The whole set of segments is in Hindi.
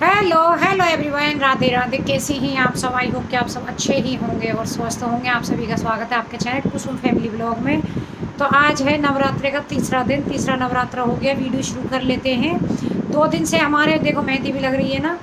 Hello hello everyone, Radhe Radhe. कैसी हैं आप सब? आई होप कि आप सब अच्छे ही होंगे और स्वस्थ होंगे। आप सभी का स्वागत है आपके चैनल कुसुम फैमिली ब्लॉग में। तो आज है नवरात्रि का तीसरा दिन, तीसरा नवरात्र हो गया। वीडियो शुरू कर लेते हैं। 2 दिन से हमारे देखो मेहंदी भी लग रही है ना।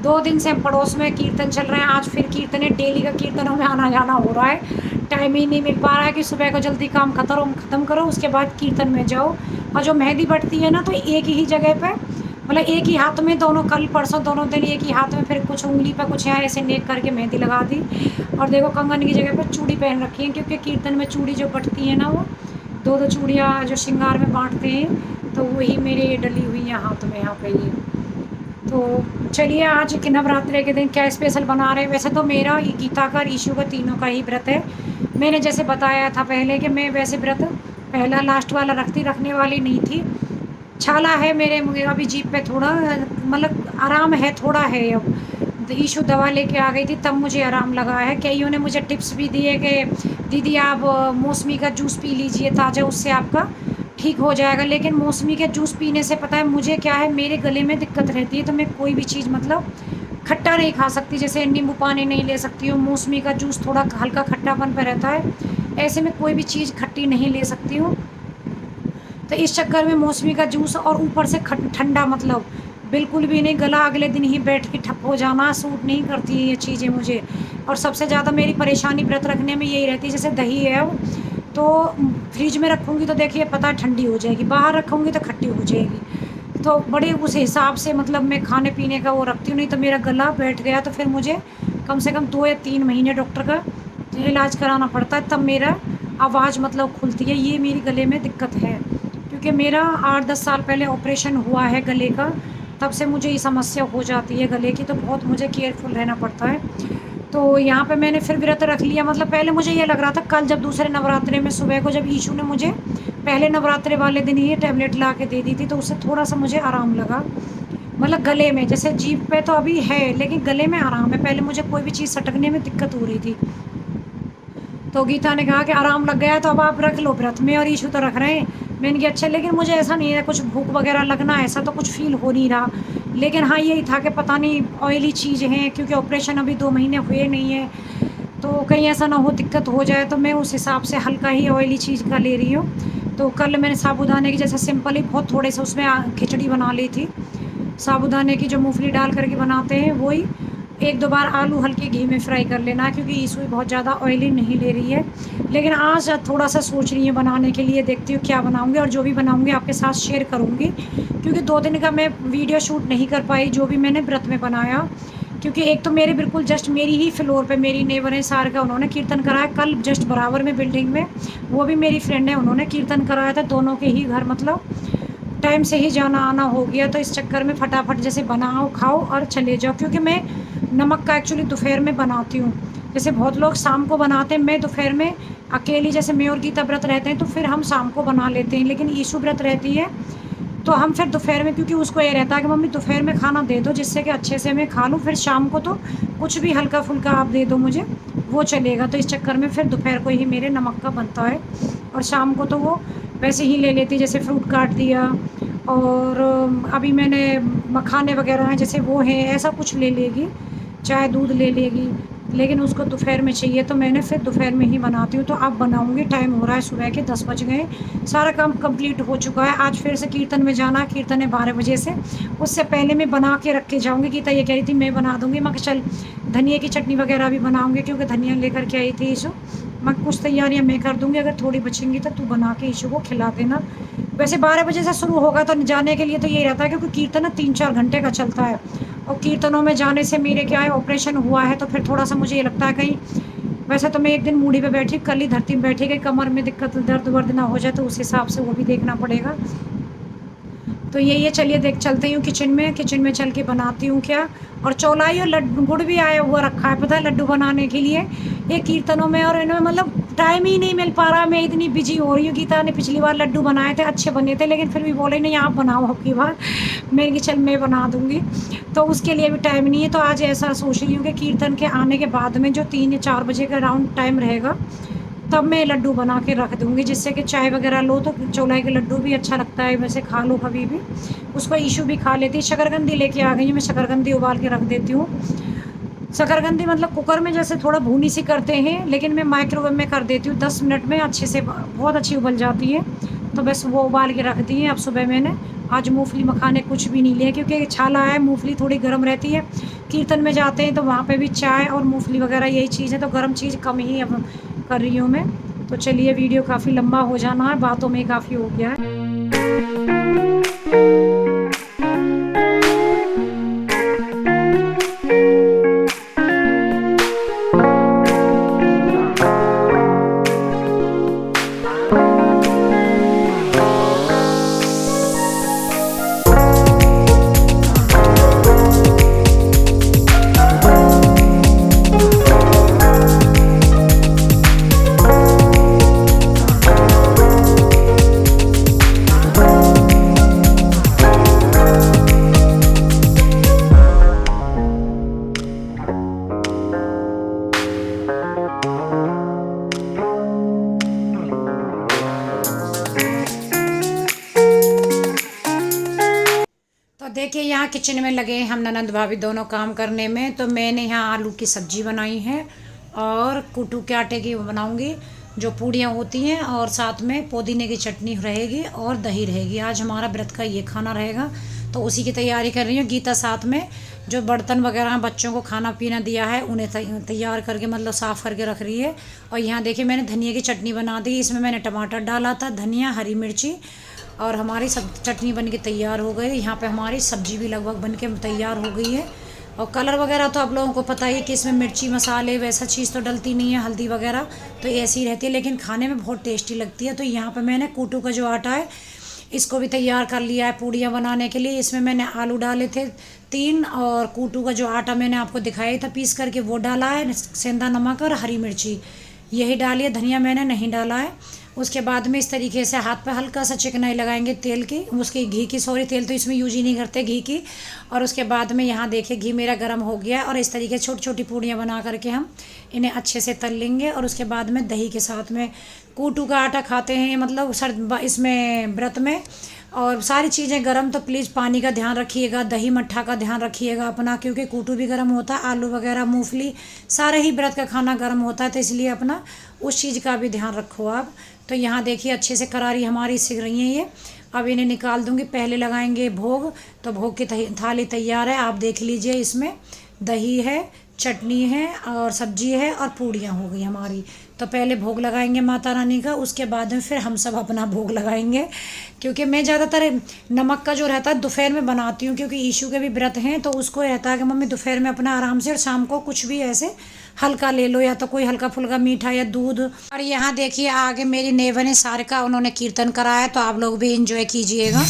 2 दिन से हम पड़ोस में कीर्तन चल रहे हैं। आज फिर कीर्तन है, डेली का कीर्तनों में आना जाना हो रहा है। टाइम ही नहीं मिल पा रहा है कि सुबह को जल्दी काम ख़त्म करो, उसके बाद कीर्तन में जाओ। और जो मेहंदी बढ़ती है ना, तो एक ही जगह पर, मतलब एक ही हाथ में दोनों, कल परसों दोनों दिन एक ही हाथ में, फिर कुछ उंगली पर कुछ यहाँ ऐसे नेक करके मेहंदी लगा दी। और देखो कंगन की जगह पर चूड़ी पहन रखी है, क्योंकि कीर्तन में चूड़ी जो बटती है ना, वो दो दो चूड़ियाँ जो श्रृंगार में बांटते हैं, तो वही मेरे ये डली हुई है हाथ में यहाँ पे ये। तो चलिए, आज के नवरात्रि के दिन क्या स्पेशल बना रहे हैं। वैसे तो मेरा गीता का, ईशु का, तीनों का ही व्रत है। मैंने जैसे बताया था पहले कि मैं वैसे व्रत पहला लास्ट वाला रखने वाली नहीं थी। छाला है मेरे मुझे अभी जीप पे थोड़ा, मतलब आराम है, थोड़ा है अब। ईशु दवा लेके आ गई थी तब मुझे आराम लगा है। कईयों ने मुझे टिप्स भी दिए कि दीदी आप मौसमी का जूस पी लीजिए ताज़ा, उससे आपका ठीक हो जाएगा। लेकिन मौसमी के जूस पीने से पता है मुझे क्या है, मेरे गले में दिक्कत रहती है। तो मैं कोई भी चीज़ मतलब खट्टा नहीं खा सकती, जैसे नींबू पानी नहीं ले सकती हूँ। मौसमी का जूस थोड़ा हल्का खट्टापन पर रहता है, ऐसे में कोई भी चीज़ खट्टी नहीं ले सकती हूँ। तो इस चक्कर में मौसमी का जूस और ऊपर से ठंडा, मतलब बिल्कुल भी नहीं। गला अगले दिन ही बैठ के ठप हो जाना, सूट नहीं करती है ये चीज़ें मुझे। और सबसे ज़्यादा मेरी परेशानी व्रत रखने में यही रहती है। जैसे दही है अब, तो फ्रिज में रखूँगी तो देखिए पता है ठंडी हो जाएगी, बाहर रखूँगी तो खट्टी हो जाएगी। तो बड़े उस हिसाब से मतलब मैं खाने पीने का वो रखती हूँ। नहीं तो मेरा गला बैठ गया तो फिर मुझे कम से कम 2 या 3 महीने डॉक्टर का इलाज कराना पड़ता है, तब मेरा आवाज़ मतलब खुलती है। ये मेरी गले में दिक्कत है, क्योंकि मेरा 8-10 साल पहले ऑपरेशन हुआ है गले का। तब से मुझे ये समस्या हो जाती है गले की, तो बहुत मुझे केयरफुल रहना पड़ता है। तो यहाँ पे मैंने फिर व्रत रख लिया। मतलब पहले मुझे ये लग रहा था, कल जब दूसरे नवरात्रे में सुबह को जब ईशु ने मुझे पहले नवरात्रे वाले दिन ही टैबलेट ला के दे दी थी, तो उससे थोड़ा सा मुझे आराम लगा। मतलब गले में, जैसे जीभ पे तो अभी है लेकिन गले में आराम है। पहले मुझे कोई भी चीज़ सटकने में दिक्कत हो रही थी। तो गीता ने कहा कि आराम लग गया है तो अब आप रख लो व्रत में, और ईशु तो रख रहे हैं। मैंने कहा अच्छा, लेकिन मुझे ऐसा नहीं है कुछ भूख वगैरह लगना, ऐसा तो कुछ फील हो नहीं रहा। लेकिन हाँ यही था कि पता नहीं ऑयली चीज़ है, क्योंकि ऑपरेशन अभी 2 महीने हुए नहीं है, तो कहीं ऐसा ना हो दिक्कत हो जाए। तो मैं उस हिसाब से हल्का ही ऑयली चीज़ का ले रही हूँ। तो कल मैंने साबूदाने की जैसे सिंपल ही बहुत थोड़े से उसमें खिचड़ी बना ली थी। साबूदाने की जो मूंगफली डाल करके बनाते हैं वही। 1-2 बार आलू हल्के घी में फ्राई कर लेना, क्योंकि ईशु बहुत ज़्यादा ऑयली नहीं ले रही है। लेकिन आज थोड़ा सा सोच रही हूँ बनाने के लिए, देखती हूँ क्या बनाऊँगी, और जो भी बनाऊँगी आपके साथ शेयर करूँगी। क्योंकि 2 दिन का मैं वीडियो शूट नहीं कर पाई जो भी मैंने व्रत में बनाया। क्योंकि एक तो मेरे बिल्कुल जस्ट मेरी ही फ्लोर पे मेरी नेबर है सार का, उन्होंने कीर्तन कराया कल जस्ट बराबर में बिल्डिंग में। वो भी मेरी फ्रेंड है, उन्होंने कीर्तन कराया था। दोनों के ही घर मतलब टाइम से ही जाना आना हो गया, तो इस चक्कर में फटाफट जैसे बनाओ खाओ और चले जाओ। क्योंकि मैं नमक का एक्चुअली दोपहर में बनाती हूँ। जैसे बहुत लोग शाम को बनाते हैं, मैं दोपहर में अकेली, जैसे मैं और गीता व्रत रहते हैं तो फिर हम शाम को बना लेते हैं। लेकिन ईशु व्रत रहती है तो हम फिर दोपहर में, क्योंकि उसको ये रहता है कि मम्मी दोपहर में खाना दे दो जिससे कि अच्छे से मैं खा लूँ, फिर शाम को तो कुछ भी हल्का फुल्का आप दे दो मुझे, वो चलेगा। तो इस चक्कर में फिर दोपहर को ही मेरे नमक का बनता है, और शाम को तो वो वैसे ही ले लेती, जैसे फ्रूट काट दिया। और अभी मैंने मखाने वगैरह हैं जैसे वो हैं, ऐसा कुछ ले लेगी, चाय दूध ले लेगी। लेकिन उसको दोपहर में चाहिए तो मैंने फिर दोपहर में ही बनाती हूँ। तो अब बनाऊँगी, टाइम हो रहा है सुबह के 10 बज गए, सारा काम कंप्लीट हो चुका है। आज फिर से कीर्तन में जाना, कीर्तन है 12 बजे से, उससे पहले मैं बना के रख के जाऊँगी। गीता ये कह रही थी मैं बना दूँगी, मैं चल धनिया की चटनी वगैरह भी बनाऊँगी, क्योंकि धनिया लेकर के आई थी ईशु। मैं कुछ तैयारियाँ मैं कर दूँगी, अगर थोड़ी बचेंगी तो तू बना के ईशु को खिला देना। वैसे 12 बजे से शुरू होगा तो जाने के लिए तो यही रहता है, क्योंकि कीर्तन ना 3-4 घंटे का चलता है। और कीर्तनों में जाने से मेरे क्या है, ऑपरेशन हुआ है तो फिर थोड़ा सा मुझे ये लगता है कहीं, वैसे तो मैं एक दिन मूड़ी पे बैठी, कल ही धरती में बैठी गई, कमर में दिक्कत दर्द वर्द ना हो जाए, तो उस हिसाब से वो भी देखना पड़ेगा। तो यही है, चलिए देख चलती हूँ किचन में चल के बनाती हूँ क्या। और चौलाई और लड्डू गुड़ भी आया हुआ रखा है, पता है, लड्डू बनाने के लिए। ये कीर्तनों में और इनमें मतलब टाइम ही नहीं मिल पा रहा, मैं इतनी बिजी हो रही हूँ। गीता ने पिछली बार लड्डू बनाए थे, अच्छे बने थे, लेकिन फिर भी बोले नहीं आप बनाओ अब की बार। मैंने कहा चल मैं बना दूँगी, तो उसके लिए भी टाइम नहीं है। तो आज ऐसा सोच रही हूँ कि कीर्तन के आने के बाद में जो 3 या 4 बजे का राउंड टाइम रहेगा, तब मैं लड्डू बना के रख दूँगी, जिससे कि चाय वगैरह लो तो चौलाई के लड्डू भी अच्छा लगता है, वैसे खा लो कभी भी। उसको ईशू भी खा लेती है। शकरकंदी लेके आ गई हूँ, मैं शकरकंदी उबाल के रख देती हूँ। शकरकंदी मतलब कुकर में जैसे थोड़ा भूनी सी करते हैं, लेकिन मैं माइक्रोवेव में कर देती हूँ, 10 मिनट में अच्छे से बहुत अच्छी उबल जाती है। तो बस वो उबाल के रख दी है। अब सुबह मैंने आज मूँगफली मखाने कुछ भी नहीं लिए, क्योंकि छाला है, मूँगफली थोड़ी गर्म रहती है। कीर्तन में जाते हैं तो वहाँ पे भी चाय और मूँगफली वगैरह यही चीज़ है, तो गर्म चीज़ कम ही अब कर रही हूँ मैं। तो चलिए, वीडियो काफ़ी लंबा हो जाना है, बातों में काफ़ी हो गया है। तो देखिए, यहाँ किचन में लगे हैं हम ननंद भाभी दोनों काम करने में। तो मैंने यहाँ आलू की सब्जी बनाई है और कुटू के आटे की बनाऊंगी जो पूड़ियाँ होती हैं, और साथ में पुदीने की चटनी रहेगी और दही रहेगी। आज हमारा व्रत का ये खाना रहेगा, तो उसी की तैयारी कर रही हूँ। गीता साथ में जो बर्तन वगैरह बच्चों को खाना पीना दिया है उन्हें तैयार करके मतलब साफ़ करके रख रही है। और यहाँ देखिए, मैंने धनिया की चटनी बना दी। इसमें मैंने टमाटर डाला था, धनिया, हरी मिर्ची, और हमारी सब चटनी बन के तैयार हो गई। यहाँ पे हमारी सब्जी भी लगभग बन के तैयार हो गई है। और कलर वगैरह तो आप लोगों को पता ही है कि इसमें मिर्ची मसाले वैसा चीज़ तो डलती नहीं है, हल्दी वगैरह तो ऐसी ही रहती है, लेकिन खाने में बहुत टेस्टी लगती है। तो यहाँ पे मैंने कूटू का जो आटा है इसको भी तैयार कर लिया है पूड़ियाँ बनाने के लिए। इसमें मैंने आलू डाले थे 3, और कूटू का जो आटा मैंने आपको दिखाया था पीस करके वो डाला है, सेंधा नमक और हरी मिर्ची यही डाली है, धनिया मैंने नहीं डाला है। उसके बाद में इस तरीके से हाथ पे हल्का सा चिकनाई लगाएंगे तेल की, उसकी घी की, सॉरी तेल तो इसमें यूज ही नहीं करते, घी की। और उसके बाद में यहाँ देखिए घी मेरा गर्म हो गया, और इस तरीके से छोटी छोटी पूड़ियाँ बना करके हम इन्हें अच्छे से तल लेंगे। और उसके बाद में दही के साथ में कूटू का आटा खाते हैं मतलब इसमें व्रत में, और सारी चीज़ें गरम, तो प्लीज़ पानी का ध्यान रखिएगा, दही मट्ठा का ध्यान रखिएगा अपना, क्योंकि कूटू भी गर्म होता है, आलू वगैरह मूंगफली सारे ही व्रत का खाना गर्म होता है, तो इसलिए अपना उस चीज़ का भी ध्यान रखो आप। तो यहाँ देखिए अच्छे से करारी हमारी सिक रही है ये। अब इन्हें निकाल दूँगी, पहले लगाएंगे भोग। तो भोग की थाली तैयार है, आप देख लीजिए। इसमें दही है, चटनी है और सब्जी है और पूड़ियाँ हो गई हमारी। तो पहले भोग लगाएंगे माता रानी का, उसके बाद में फिर हम सब अपना भोग लगाएंगे। क्योंकि मैं ज़्यादातर नमक का जो रहता है दोपहर में बनाती हूँ, क्योंकि ईशू के भी व्रत हैं, तो उसको रहता है कि मम्मी दोपहर में अपना आराम से, और शाम को कुछ भी ऐसे हल्का ले लो, या तो कोई हल्का फुल्का मीठा या दूध। और यहाँ देखिए आगे मेरी नेवन है सारिका, उन्होंने कीर्तन कराया, तो आप लोग भी इंजॉय कीजिएगा।